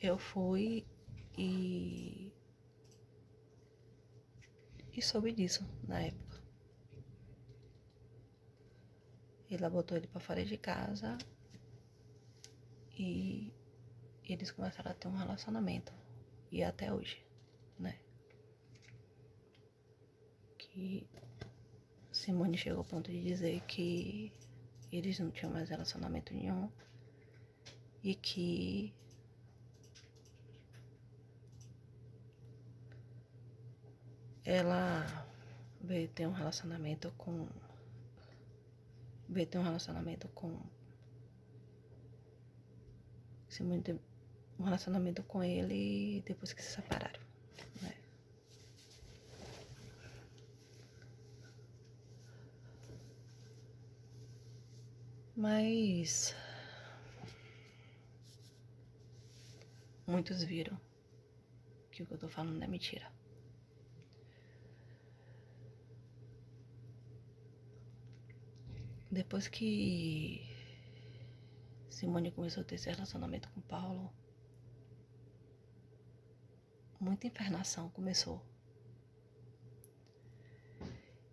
eu fui e, e soube disso na época. Ela botou ele pra fora de casa e eles começaram a ter um relacionamento. E até hoje, né? Que Simone chegou ao ponto de dizer que eles não tinham mais relacionamento nenhum e que ela veio ter um relacionamento com Simone teve um relacionamento com ele depois que se separaram, né? Mas muitos viram que o que eu tô falando é mentira. Depois que Simone começou a ter esse relacionamento com Paulo, muita infernação começou.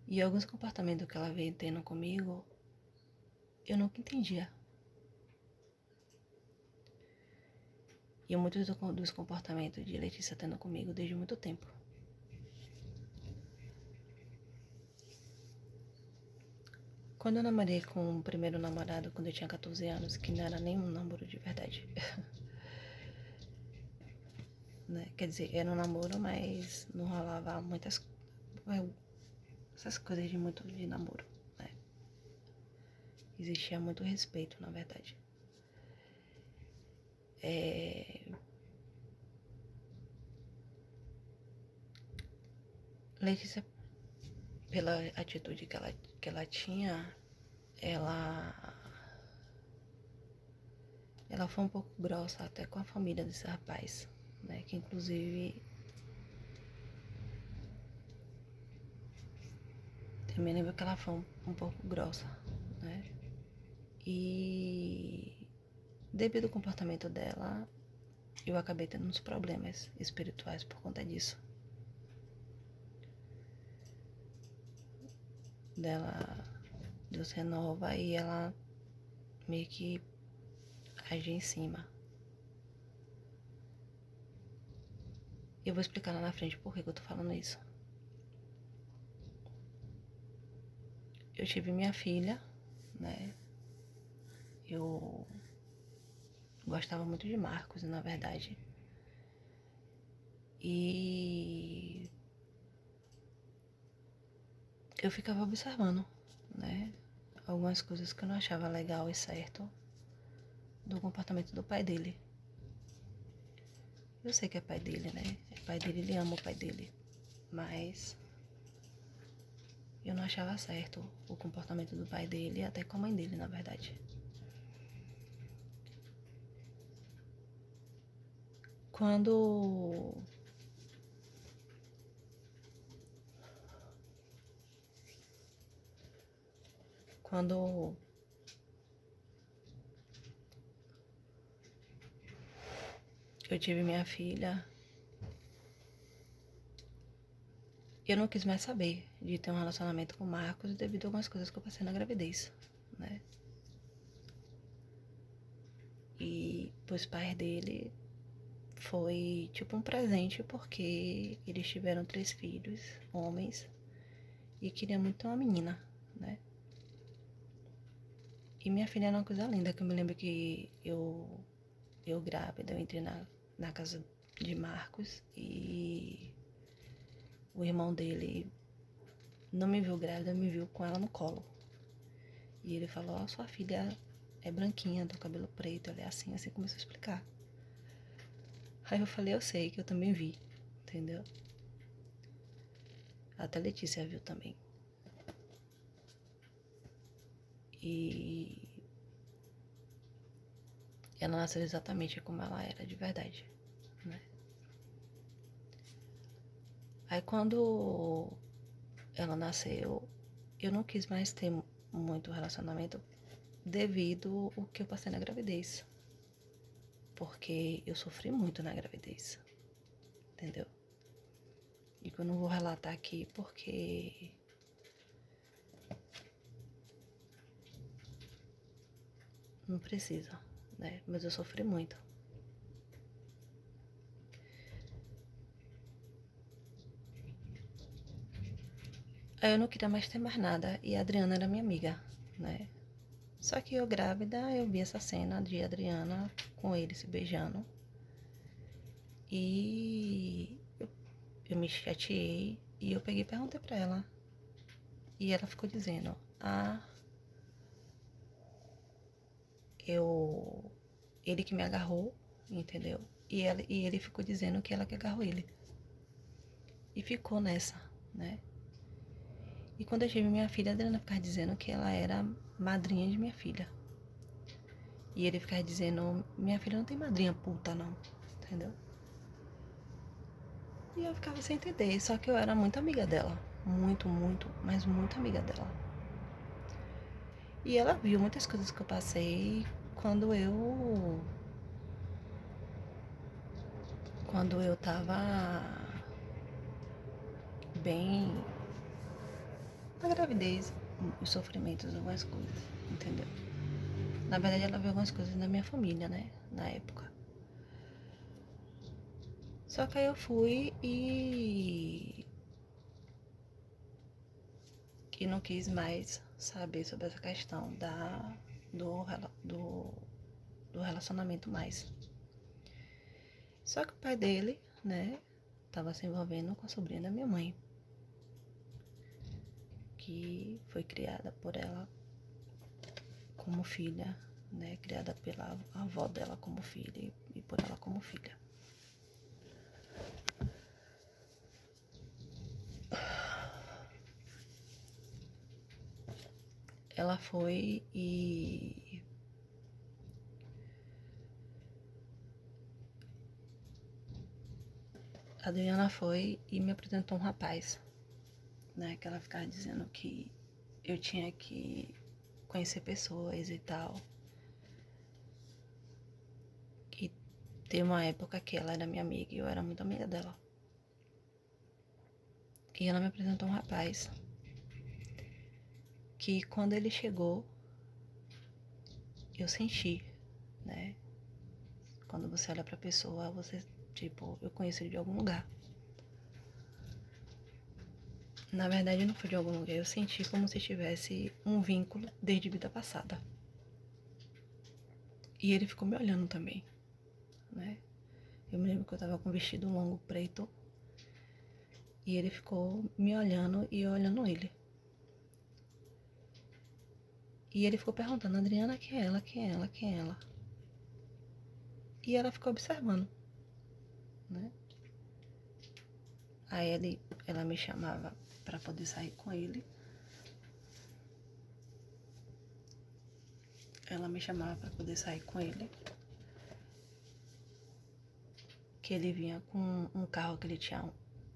E alguns comportamentos que ela veio tendo comigo, eu nunca entendia. E muitos dos comportamentos de Letícia tendo comigo desde muito tempo. Quando eu namorei com o primeiro namorado, quando eu tinha 14 anos, que não era nenhum namoro de verdade. Né? Quer dizer, era um namoro, mas não rolava essas coisas de muito de namoro, né? Existia muito respeito, na verdade. Letícia, pela atitude que ela tinha, ela foi um pouco grossa até com a família desse rapaz, né? Que inclusive eu me lembro que ela foi um pouco grossa, né? E devido ao comportamento dela, eu acabei tendo uns problemas espirituais por conta disso. Deus renova e ela meio que age em cima. Eu vou explicar lá na frente por que eu tô falando isso. Eu tive minha filha, né? Eu gostava muito de Marcos, na verdade. E eu ficava observando, né? Algumas coisas que eu não achava legal e certo do comportamento do pai dele. Eu sei que é pai dele, né? É pai dele, ele ama o pai dele. Mas eu não achava certo o comportamento do pai dele, até com a mãe dele, na verdade. Quando eu tive minha filha, eu não quis mais saber de ter um relacionamento com o Marcos devido a algumas coisas que eu passei na gravidez, né? E pros pais dele foi tipo um presente porque eles tiveram 3 filhos, homens, e queriam muito ter uma menina, né? E minha filha era uma coisa linda, que eu me lembro que eu grávida, eu entrei na casa de Marcos e o irmão dele não me viu grávida, me viu com ela no colo. E ele falou, ó, sua filha é branquinha, do cabelo preto, ela é assim, assim, começou a explicar. Aí eu falei, eu sei, que eu também vi, entendeu? Até a Letícia viu também. E ela nasceu exatamente como ela era de verdade, né? Aí quando ela nasceu, eu não quis mais ter muito relacionamento devido ao que eu passei na gravidez. porque eu sofri muito na gravidez, entendeu? E que eu não vou relatar aqui porque não precisa, né? Mas eu sofri muito. Aí eu não queria mais ter mais nada e a Adriana era minha amiga, né? Só que eu grávida, eu vi essa cena de Adriana com ele se beijando. E eu me chateei e eu peguei e perguntei pra ela. E ela ficou dizendo, ele que me agarrou, entendeu? E ele ficou dizendo que ela que agarrou ele. E ficou nessa, né? E quando eu tive minha filha, a Adriana ficava dizendo que ela era madrinha de minha filha. E ele ficava dizendo, minha filha não tem madrinha puta não, entendeu? E eu ficava sem entender, só que eu era muito amiga dela. Muito, muito, mas muito amiga dela. E ela viu muitas coisas que eu passei quando eu tava bem na gravidez, os sofrimentos, algumas coisas, entendeu? Na verdade, ela viu algumas coisas da minha família, né? Na época. Só que aí eu fui e não quis mais saber sobre essa questão do, do, do relacionamento mais. Só que o pai dele, né, tava se envolvendo com a sobrinha da minha mãe, que foi criada por ela como filha, né, criada pela avó dela como filha e por ela como filha. Ela foi e a Adriana foi e me apresentou um rapaz, né, que ela ficava dizendo que eu tinha que conhecer pessoas e tal. E teve uma época que ela era minha amiga e eu era muito amiga dela. E ela me apresentou um rapaz que quando ele chegou, eu senti, né? Quando você olha pra pessoa, você, tipo, eu conheço ele de algum lugar. Na verdade, não foi de algum lugar, eu senti como se tivesse um vínculo desde vida passada. E ele ficou me olhando também, né? Eu me lembro que eu tava com um vestido longo preto e ele ficou me olhando e eu olhando ele. E ele ficou perguntando, Adriana, quem é ela, quem é ela, quem é ela? E ela ficou observando, né? Aí ela me chamava pra poder sair com ele. Ela me chamava pra poder sair com ele. Que ele vinha com um carro que ele tinha,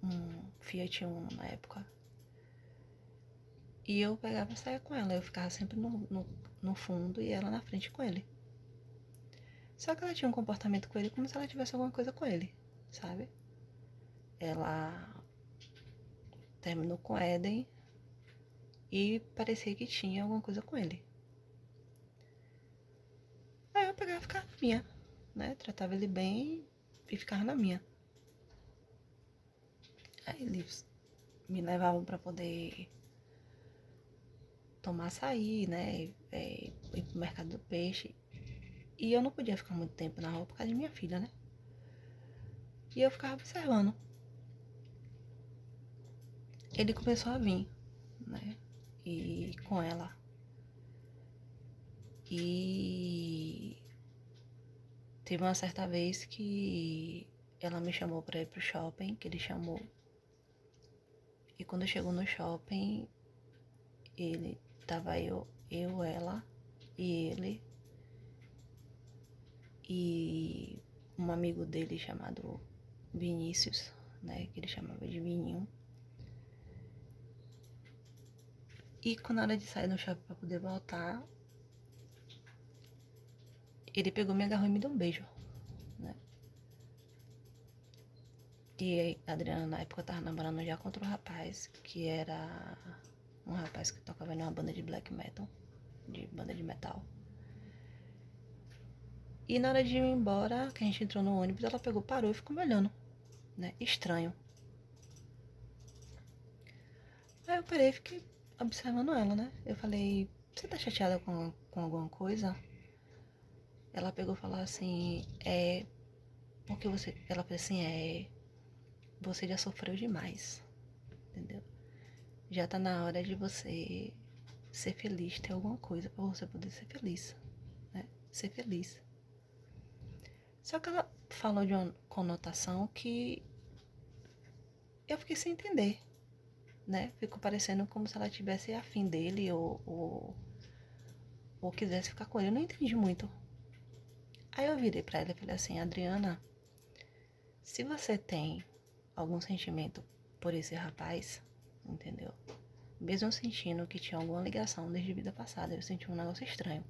um Fiat Uno na época. E eu pegava e saía com ela. Eu ficava sempre no fundo e ela na frente com ele. Só que ela tinha um comportamento com ele como se ela tivesse alguma coisa com ele, sabe? Ela terminou com Eden e parecia que tinha alguma coisa com ele. Aí eu pegava e ficava na minha, né? Tratava ele bem e ficava na minha. Aí eles me levavam pra poder tomar açaí, né? Ir pro mercado do peixe. E eu não podia ficar muito tempo na rua por causa de minha filha, né? E eu ficava observando. Ele começou a vir, né? E com ela. E teve uma certa vez que ela me chamou pra ir pro shopping, que ele chamou. E quando chegou no shopping, ele tava ela e ele e um amigo dele chamado Vinícius, né? Que ele chamava de Vininho. E quando na hora de sair no shopping pra poder voltar, ele pegou, me agarrou e me deu um beijo. E a Adriana, na época, tava namorando já com outro rapaz, que era um rapaz que tocava em uma banda de black metal, de banda de metal. E na hora de ir embora, que a gente entrou no ônibus, ela pegou, parou e ficou me olhando, né? Estranho. Aí eu parei e fiquei observando ela, né? Eu falei, você tá chateada com alguma coisa? Ela pegou e falou assim, porque você. Ela falou assim, você já sofreu demais, entendeu? Já tá na hora de você ser feliz, ter alguma coisa pra você poder ser feliz, né? Ser feliz. Só que ela falou de uma conotação que eu fiquei sem entender, né? Ficou parecendo como se ela tivesse afim dele ou quisesse ficar com ele. Eu não entendi muito. Aí eu virei pra ela e falei assim, Adriana, se você tem algum sentimento por esse rapaz, entendeu? Mesmo sentindo que tinha alguma ligação desde a vida passada, eu senti um negócio estranho.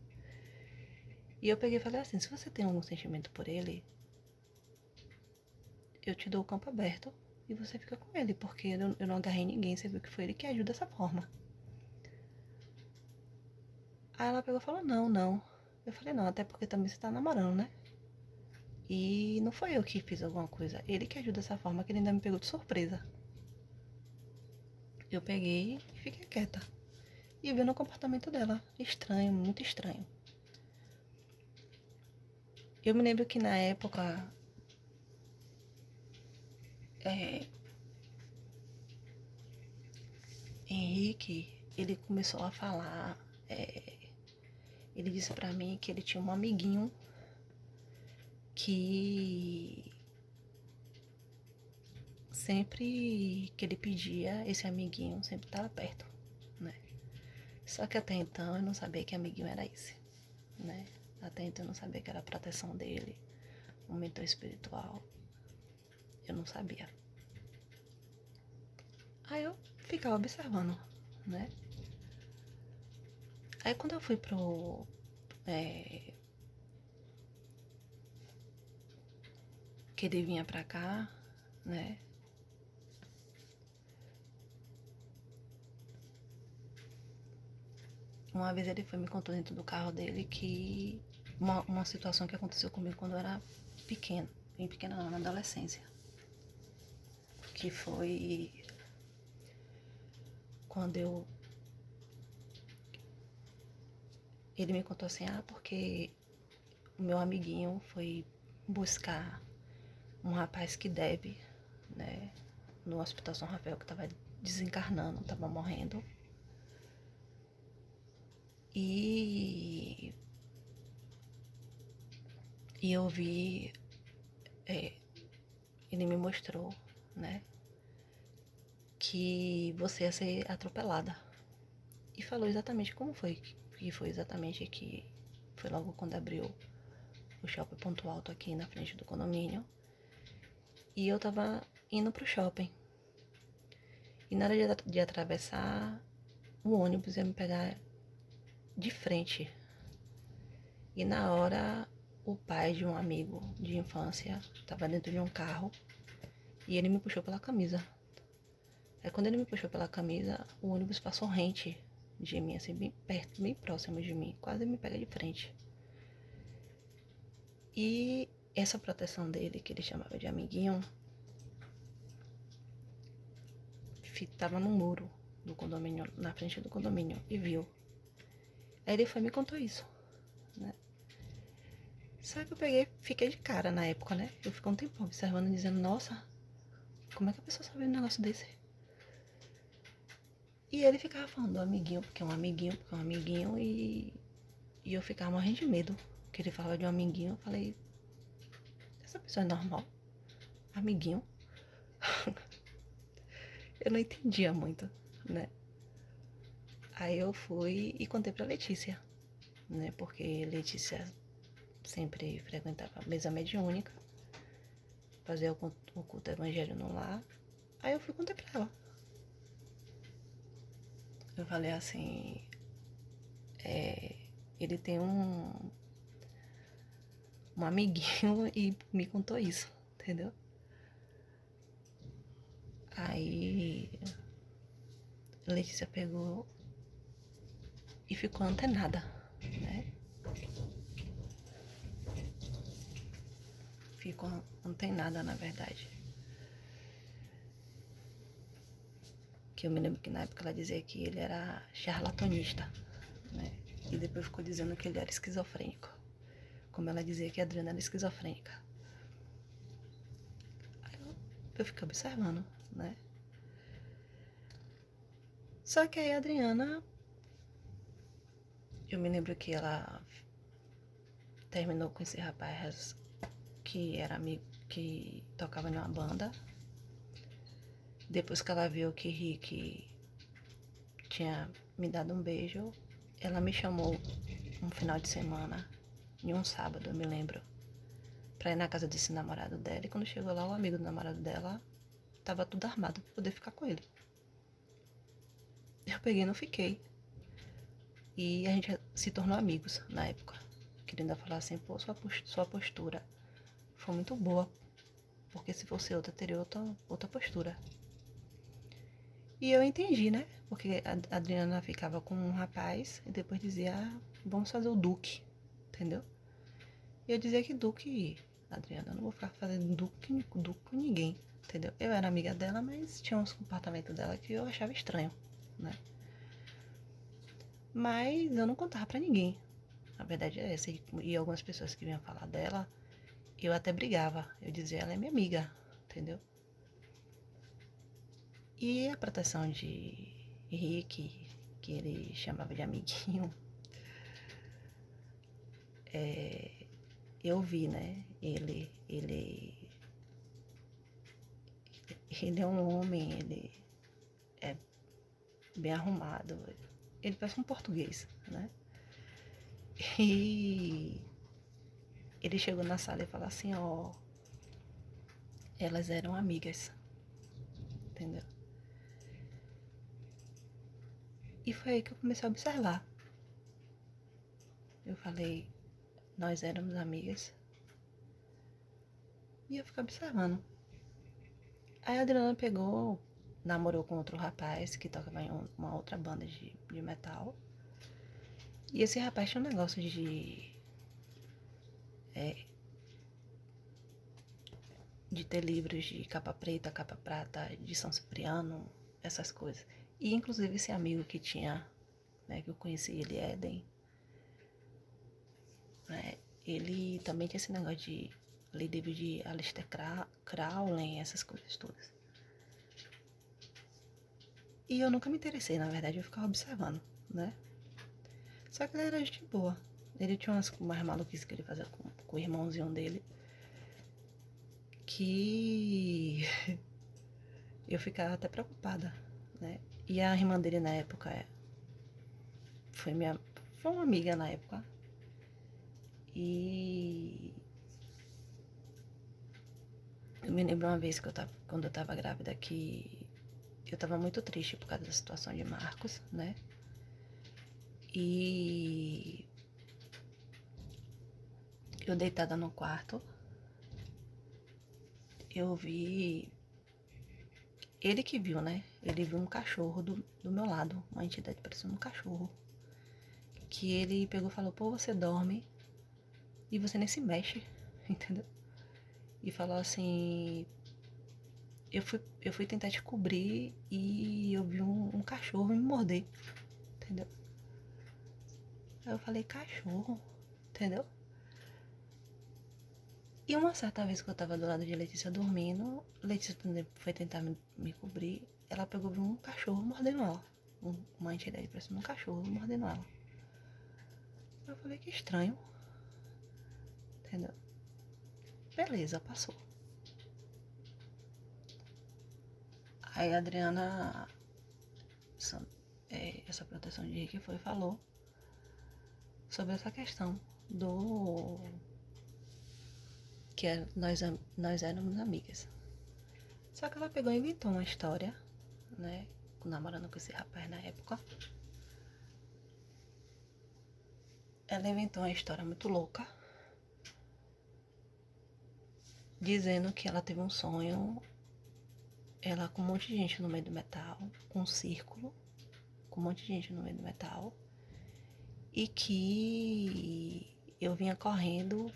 E eu peguei e falei assim, se você tem algum sentimento por ele, eu te dou o campo aberto e você fica com ele, porque eu não agarrei ninguém, você viu que foi ele que ajuda dessa forma. Aí ela pegou e falou, não, não. Eu falei, não, até porque também você tá namorando, né? E não foi eu que fiz alguma coisa, ele que ajuda dessa forma, que ele ainda me pegou de surpresa. Eu peguei e fiquei quieta. E vendo o comportamento dela, estranho, muito estranho. Eu me lembro que na época, é, Henrique, ele começou a falar, ele disse pra mim que ele tinha um amiguinho que sempre que ele pedia, esse amiguinho sempre estava perto, né? Só que até então eu não sabia que amiguinho era esse, né? Até então eu não sabia que era a proteção dele, um mentor espiritual. Eu não sabia. Aí eu ficava observando, né? Aí quando eu fui que ele vinha pra cá, né? Uma vez ele foi me contou dentro do carro dele que uma situação que aconteceu comigo quando eu era pequena, bem pequena não, na adolescência. Que foi quando ele me contou assim, porque o meu amiguinho foi buscar um rapaz que deve, né, no Hospital São Rafael, que tava desencarnando, tava morrendo. E, e eu vi, ele me mostrou, né, que você ia ser atropelada. E falou exatamente como foi, que foi exatamente que foi logo quando abriu o shopping Ponto Alto aqui na frente do condomínio. E eu tava indo pro shopping. E na hora de atravessar, o ônibus ia me pegar de frente. E na hora, o pai de um amigo de infância tava dentro de um carro e ele me puxou pela camisa. Aí quando ele me puxou pela camisa, o ônibus passou rente de mim, assim, bem perto, bem próximo de mim. Quase me pega de frente. E essa proteção dele, que ele chamava de amiguinho, tava no muro do condomínio, na frente do condomínio, e viu. Aí ele foi e me contou isso, né? Só que eu peguei, fiquei de cara na época, né? Eu fiquei um tempo observando, dizendo, nossa, como é que a pessoa sabe um negócio desse? E ele ficava falando do amiguinho, porque é um amiguinho, porque é um amiguinho, e eu ficava morrendo de medo. Que ele falava de um amiguinho, eu falei, essa pessoa é normal? Amiguinho? Eu não entendia muito, né? Aí eu fui e contei pra Letícia, né? Porque Letícia sempre frequentava a mesa mediúnica, fazia o culto evangelho no lar. Aí eu fui e contei pra ela. Eu falei assim, ele tem um amiguinho e me contou isso, entendeu? Aí Letícia pegou e ficou antenada, né? Ficou antenada, na verdade. Que eu me lembro que na época ela dizia que ele era charlatonista, né? E depois ficou dizendo que ele era esquizofrênico. Como ela dizia que a Adriana era esquizofrênica. Aí eu fiquei observando, né? Só que aí a Adriana, eu me lembro que ela terminou com esse rapaz que era amigo, que tocava em uma banda. Depois que ela viu que Rick tinha me dado um beijo, ela me chamou um final de semana, em um sábado, eu me lembro, pra ir na casa desse namorado dela. E quando chegou lá, o amigo do namorado dela tava tudo armado pra poder ficar com ele. Eu peguei e não fiquei. E a gente se tornou amigos na época. Querendo falar assim, pô, sua postura foi muito boa. Porque se fosse outra, teria outra postura. E eu entendi, né? Porque a Adriana ficava com um rapaz e depois dizia, vamos fazer o Duque, entendeu? E eu dizia que Duque, Adriana, eu não vou ficar fazendo Duque com ninguém, entendeu? Eu era amiga dela, mas tinha uns comportamentos dela que eu achava estranho, né? Mas eu não contava pra ninguém. A verdade é essa. E algumas pessoas que vinham falar dela, eu até brigava. Eu dizia, ela é minha amiga, entendeu? E a proteção de Rick, que ele chamava de amiguinho, eu vi, né? Ele é um homem, ele é bem arrumado. Ele parece um português, né? E ele chegou na sala e falou assim, ó, elas eram amigas, entendeu? E foi aí que eu comecei a observar. Eu falei, nós éramos amigas. E eu fiquei observando. Aí a Adriana pegou, namorou com outro rapaz que tocava em uma outra banda de metal. E esse rapaz tinha um negócio de ter livros de capa preta, capa prata, de São Cipriano, essas coisas. E inclusive esse amigo que tinha, né, que eu conheci ele, Éden, né, ele também tinha esse negócio de ler livro de Aleister Crowley, essas coisas todas. E eu nunca me interessei, na verdade, eu ficava observando, né? Só que ele era gente boa. Ele tinha umas maluquices que ele fazia com o irmãozinho dele, que eu ficava até preocupada, né? E a irmã dele na época foi foi uma amiga na época. E eu me lembro uma vez que quando eu tava grávida, que eu tava muito triste por causa da situação de Marcos, né? E eu deitada no quarto, eu vi. Ele que viu, né? Ele viu um cachorro do meu lado, uma entidade parecendo um cachorro. Que ele pegou e falou, pô, você dorme e você nem se mexe, entendeu? E falou assim, eu fui tentar te cobrir e eu vi um cachorro me morder, entendeu? Aí eu falei, cachorro, entendeu? E uma certa vez que eu tava do lado de Letícia dormindo, Letícia foi tentar me cobrir, ela pegou e viu um cachorro mordendo ela. Uma entidade parecendo um cachorro mordendo ela. Eu falei, que estranho, entendeu? Beleza, passou. Aí a Adriana, essa proteção de Rick foi e falou sobre essa questão do que nós éramos amigas. Só que ela pegou e inventou uma história, né? Namorando com esse rapaz na época. Ela inventou uma história muito louca, dizendo que ela teve um sonho ela com um monte de gente no meio do metal, com um círculo, com um monte de gente no meio do metal, e que eu vinha correndo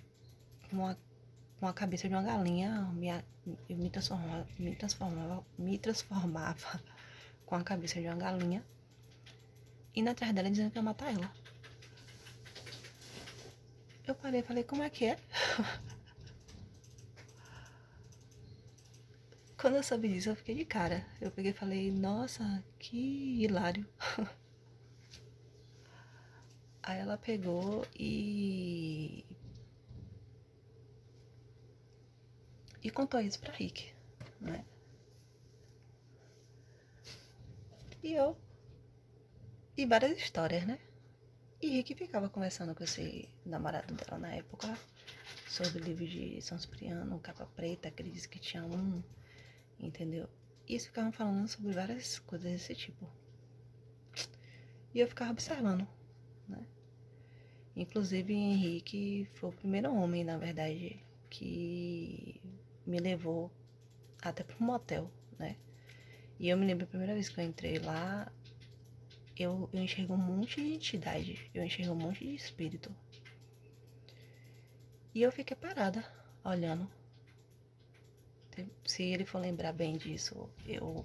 com a cabeça de uma galinha, eu me transformava com a cabeça de uma galinha, indo atrás dela dizendo que ia matar ela. Eu parei e falei, como é que é? Quando eu soube disso, eu fiquei de cara. Eu peguei e falei, nossa, que hilário. Aí ela pegou e contou isso pra Rick, né? E eu, e várias histórias, né? E Rick ficava conversando com esse namorado dela na época sobre o livro de São Cipriano, Capa Preta, que ele disse que tinha um, entendeu? E eles ficavam falando sobre várias coisas desse tipo. E eu ficava observando, né? Inclusive, Henrique foi o primeiro homem, na verdade, que me levou até pro motel, né? E eu me lembro a primeira vez que eu entrei lá, eu enxergo um monte de entidade, eu enxergo um monte de espírito. E eu fiquei parada, olhando. Se ele for lembrar bem disso, eu,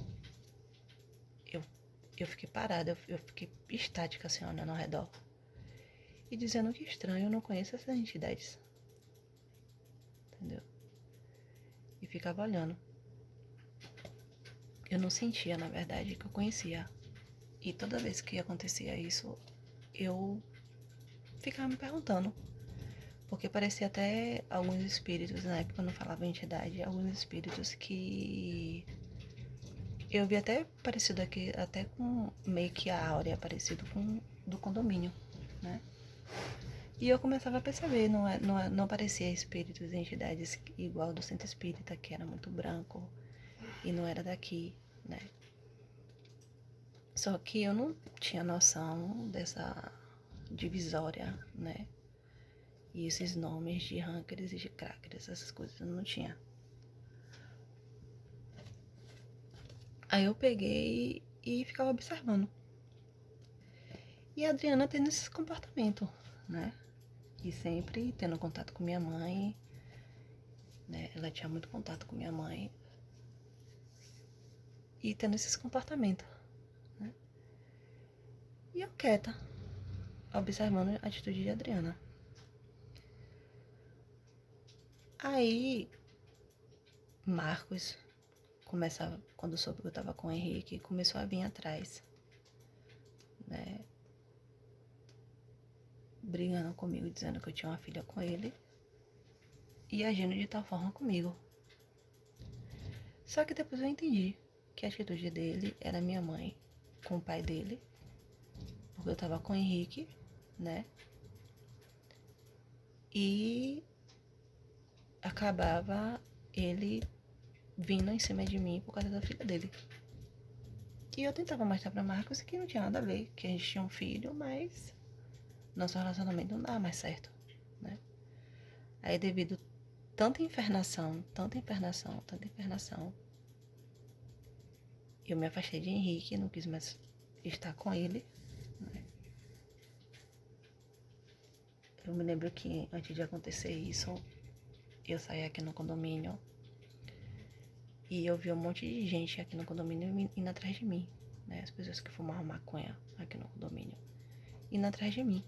eu fiquei parada, eu fiquei estática assim, olhando ao redor. E dizendo que estranho, eu não conheço essas entidades. Entendeu? E ficava olhando. Eu não sentia, na verdade, que eu conhecia. E toda vez que acontecia isso, eu ficava me perguntando. Porque parecia até alguns espíritos, na época eu não falava entidade, alguns espíritos que eu vi até parecido aqui, até com meio que a áurea, parecido com do condomínio, né? E eu começava a perceber, não parecia espíritos e entidades igual do centro espírita, que era muito branco e não era daqui, né? Só que eu não tinha noção dessa divisória, né? E esses nomes de rankers e de crackers, essas coisas eu não tinha. Aí eu peguei e ficava observando. E a Adriana tendo esse comportamento, né? E sempre tendo contato com minha mãe, né? Ela tinha muito contato com minha mãe. E tendo esses comportamentos, né? E eu quieta, observando a atitude de Adriana. Aí, Marcos começava, quando soube que eu tava com o Henrique, começou a vir atrás, né? Brigando comigo, dizendo que eu tinha uma filha com ele e agindo de tal forma comigo. Só que depois eu entendi que a atitude dele era minha mãe com o pai dele, porque eu tava com o Henrique, né? E acabava ele vindo em cima de mim por causa da filha dele. E eu tentava mostrar pra Marcos que não tinha nada a ver, que a gente tinha um filho, mas nosso relacionamento não dava mais certo, né? Aí devido tanta infernação, eu me afastei de Henrique, não quis mais estar com ele, né? Eu me lembro que antes de acontecer isso, eu saí aqui no condomínio e eu vi um monte de gente aqui no condomínio indo atrás de mim, né? As pessoas que fumavam maconha aqui no condomínio, indo atrás de mim.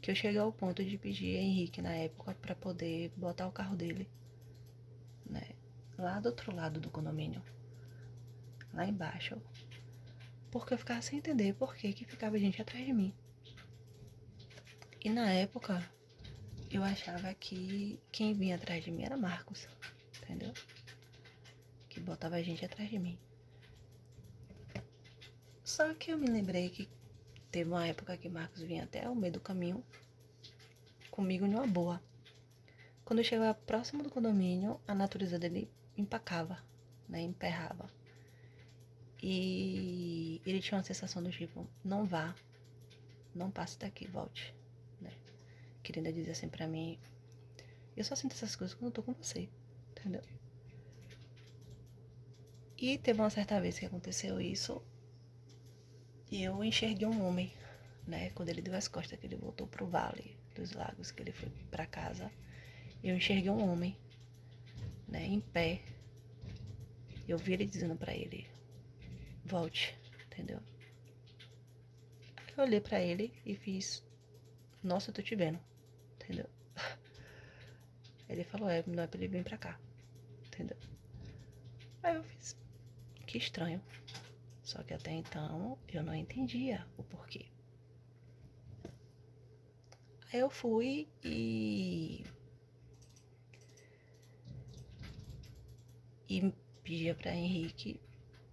Que eu cheguei ao ponto de pedir a Henrique na época para poder botar o carro dele, né? Lá do outro lado do condomínio, lá embaixo. Porque eu ficava sem entender por que ficava gente atrás de mim. E na época, eu achava que quem vinha atrás de mim era Marcos, entendeu? Que botava a gente atrás de mim. Só que eu me lembrei que teve uma época que Marcos vinha até o meio do caminho comigo numa boa. Quando eu chegava próximo do condomínio, a natureza dele empacava, né? Emperrava. E ele tinha uma sensação do tipo, não vá, não passe daqui, volte, né? Querendo dizer assim pra mim, eu só sinto essas coisas quando eu tô com você, entendeu? E teve uma certa vez que aconteceu isso e eu enxerguei um homem, né? Quando ele deu as costas, que ele voltou pro Vale dos Lagos, que ele foi pra casa, eu enxerguei um homem, né? Em pé. Eu vi ele dizendo pra ele, volte, entendeu? Eu olhei pra ele e fiz, nossa, eu tô te vendo, entendeu? Ele falou, não é pra ele vir pra cá, entendeu? Aí eu fiz, que estranho. Só que até então eu não entendia o porquê. Aí eu fui e pedia pra Henrique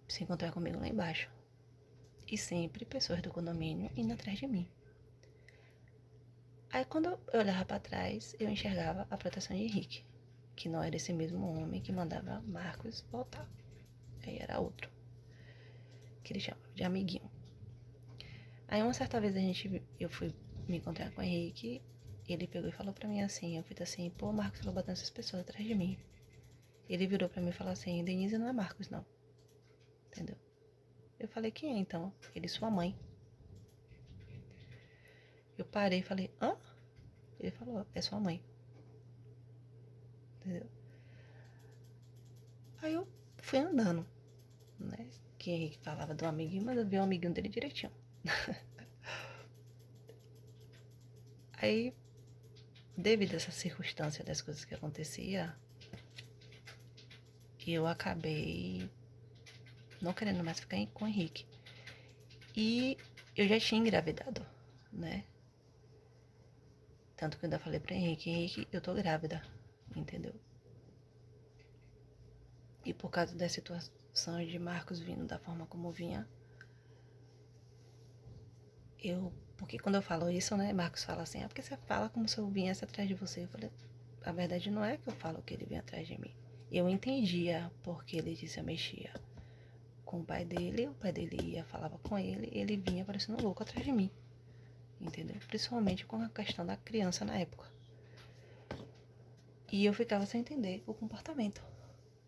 se encontrar comigo lá embaixo. E sempre pessoas do condomínio indo atrás de mim. Aí quando eu olhava pra trás, eu enxergava a proteção de Henrique, que não era esse mesmo homem que mandava Marcos voltar. Aí era outro, que ele chamava de amiguinho. Aí uma certa vez eu fui me encontrar com o Henrique, ele pegou e falou pra mim assim, eu fiz assim, pô, Marcos falou botando essas pessoas atrás de mim. Ele virou pra mim e falou assim, Denise não é Marcos não, entendeu? Eu falei, quem é então? Ele, sua mãe. Eu parei e falei, hã? Ele falou, é sua mãe, entendeu? Aí eu fui andando, né? Que Henrique falava do amiguinho, mas eu vi o amiguinho dele direitinho. Aí, devido a essa circunstância das coisas que acontecia, eu acabei não querendo mais ficar com o Henrique. E eu já tinha engravidado, né? Tanto que eu ainda falei pra Henrique, eu tô grávida, entendeu? E por causa das situações de Marcos vindo da forma como vinha, porque quando eu falo isso, né, Marcos fala assim, porque você fala como se eu viesse atrás de você. Eu falei, a verdade não é que eu falo que ele vinha atrás de mim. Eu entendia porque Letícia mexia com o pai dele ia, falava com ele vinha parecendo louco atrás de mim, entendeu? Principalmente com a questão da criança na época. E eu ficava sem entender o comportamento,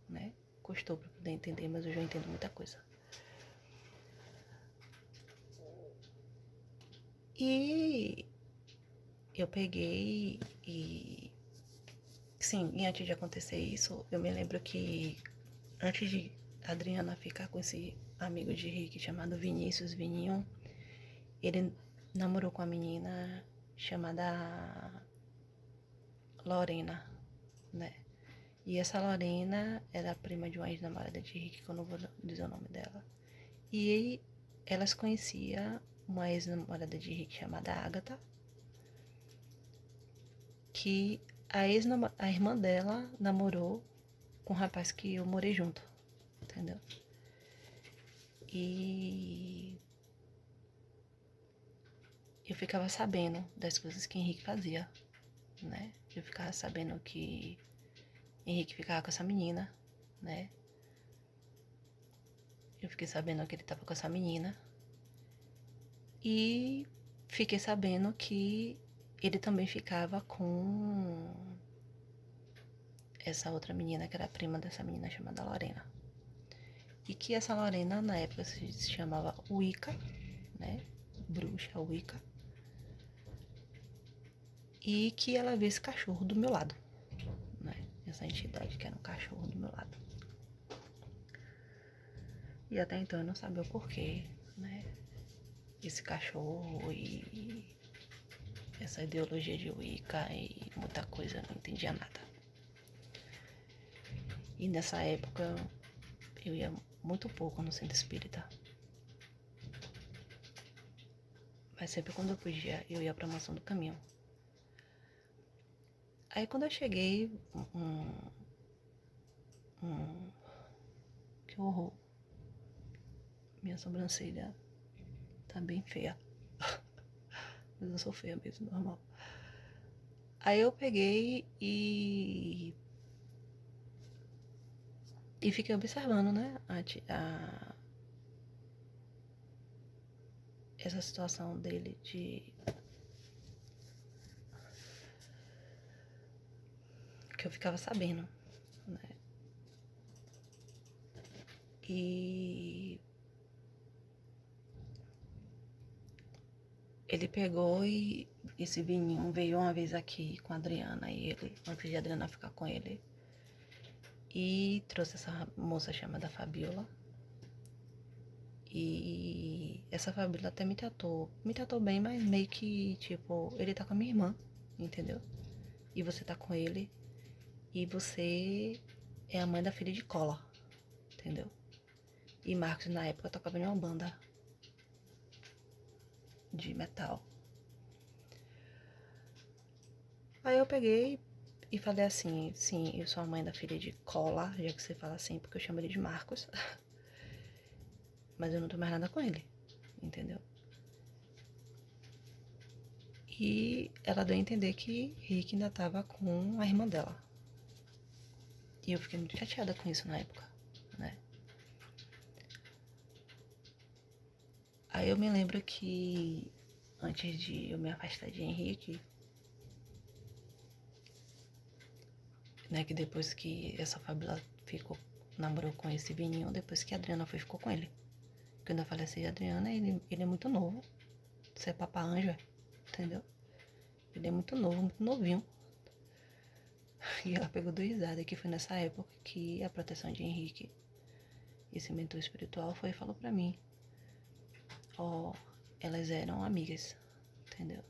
né? Custou pra poder entender, mas eu já entendo muita coisa. E eu peguei e... Sim, e antes de acontecer isso, eu me lembro que antes de Adriana ficar com esse amigo de Rick chamado Vinícius Vininho, ele namorou com uma menina chamada Lorena, né? E essa Lorena era prima de uma ex-namorada de Rick, que eu não vou dizer o nome dela. E elas conheciam uma ex-namorada de Rick chamada Agatha, que a irmã dela namorou com um rapaz que eu morei junto, entendeu? E eu ficava sabendo das coisas que Henrique fazia, né? Eu ficava sabendo que Henrique ficava com essa menina, né? Eu fiquei sabendo que ele tava com essa menina. E fiquei sabendo que ele também ficava com essa outra menina, que era prima dessa menina chamada Lorena. E que essa Lorena, na época, se chamava Wicca, né? Bruxa Wicca. E que ela viu esse cachorro do meu lado, né? Essa entidade que era um cachorro do meu lado. E até então eu não sabia o porquê, né? Esse cachorro e essa ideologia de Wicca e muita coisa, eu não entendia nada. E nessa época eu ia muito pouco no centro espírita. Mas sempre quando eu podia, eu ia pra Mansão do Caminho. Aí quando eu cheguei, que horror. Minha sobrancelha tá bem feia. Mas eu sou feia mesmo, normal. Aí eu peguei e fiquei observando, né, essa situação dele de... que eu ficava sabendo, né. E ele pegou e esse Vininho veio uma vez aqui com a Adriana e ele, antes de a Adriana ficar com ele, e trouxe essa moça chamada Fabiola. E essa Fabiola até me tratou bem, mas meio que, tipo, ele tá com a minha irmã, entendeu? E você tá com ele, e você é a mãe da filha de cola, entendeu? E Marcos, na época, tocava em uma banda de metal. Aí eu peguei e falei assim, sim, eu sou a mãe da filha de cola, já que você fala assim, porque eu chamo ele de Marcos. Mas eu não tenho mais nada com ele, entendeu? E ela deu a entender que Rick ainda tava com a irmã dela. E eu fiquei muito chateada com isso na época, né? Aí eu me lembro que antes de eu me afastar de Henrique, né, que depois que essa Fabiola namorou com esse Vininho, depois que a Adriana foi, ficou com ele. Quando eu faleci de Adriana, ele é muito novo. Você é papa anja, entendeu? Ele é muito novo, muito novinho. E ela pegou do risada, que foi nessa época que a proteção de Henrique, esse mentor espiritual, foi e falou pra mim, ó, elas eram amigas, entendeu?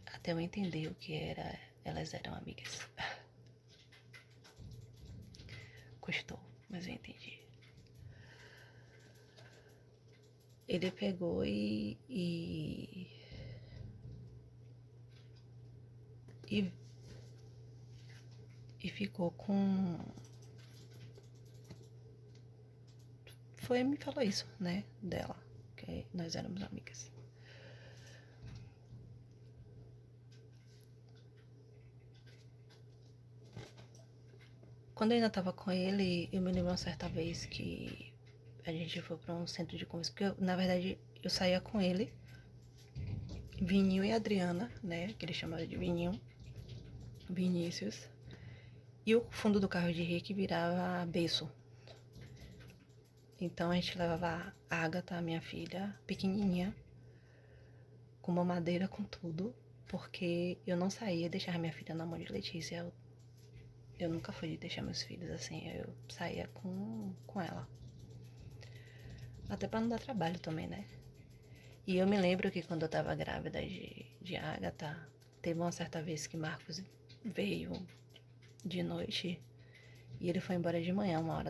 Até eu entender o que era, elas eram amigas. Custou, mas eu entendi. Ele pegou e ficou com... Foi e me falou isso, né, dela, que nós éramos amigas. Quando eu ainda tava com ele, eu me lembro uma certa vez que a gente foi pra um centro de conversa, porque na verdade eu saía com ele, Vininho e Adriana, né, que ele chamava de Vininho, Vinícius, e o fundo do carro de Rick virava berço. Então a gente levava a Agatha, a minha filha, pequenininha, com mamadeira, com tudo, porque eu não saía e deixava minha filha na mão de Letícia. Eu nunca fui de deixar meus filhos assim, eu saía com ela. Até pra não dar trabalho também, né? E eu me lembro que quando eu tava grávida de Agatha, teve uma certa vez que Marcos veio de noite e ele foi embora de manhã, 1h da